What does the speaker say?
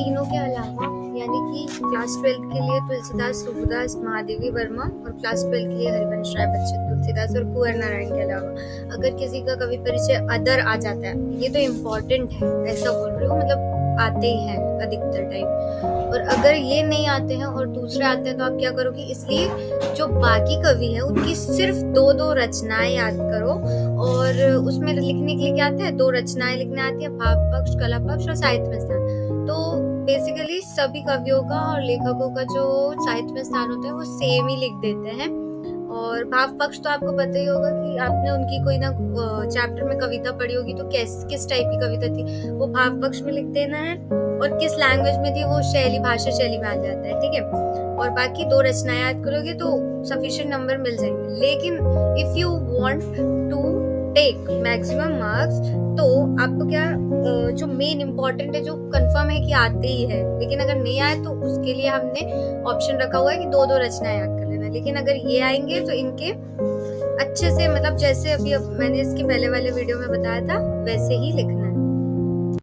तीनों के अलावा यानी कि क्लास 12 के लिए तुलसीदास, सूरदास, महादेवी वर्मा और क्लास 12 के लिए हरिवंश राय बच्चन, तुलसीदास और कुंवर नारायण के अलावा अगर किसी का कवि परिचय अदर आ जाता है, ये तो इम्पोर्टेंट है, ऐसा बोल रही हूँ, मतलब आते ही हैं अधिकतर टाइम। और अगर ये नहीं आते हैं और दूसरे आते हैं तो आप क्या करोगे, इसलिए जो बाकी कवि है उनकी सिर्फ 2-2 रचनाएं याद करो। और उसमें लिखने के लिए क्या आता है, 2 रचनाएं लिखने आती है, भाव पक्ष, कला पक्ष और साहित्य में स्थान। तो बेसिकली सभी कवियों का और लेखकों का जो साहित्य में स्थान होता है वो सेम ही लिख देते हैं। और भाव पक्ष तो आपको पता ही होगा कि आपने उनकी कोई ना चैप्टर में कविता पढ़ी होगी, तो किस टाइप की कविता थी वो भाव पक्ष में लिख देना है, और किस लैंग्वेज में थी वो शैली, भाषा शैली में आ जाता है, ठीक है। और बाकी 2 रचनाएं याद करोगे तो सफिशिएंट नंबर मिल जाएंगे। लेकिन if you want to take maximum marks तो आपको क्या जो मेन इम्पोर्टेंट है, जो कंफर्म है कि आते ही है, लेकिन अगर नहीं आए तो उसके लिए हमने ऑप्शन रखा हुआ है कि 2-2 रचनाएं याद कर लेना। लेकिन अगर ये आएंगे तो इनके अच्छे से, मतलब जैसे अभी मैंने इसके पहले वाले वीडियो में बताया था वैसे ही लिखना।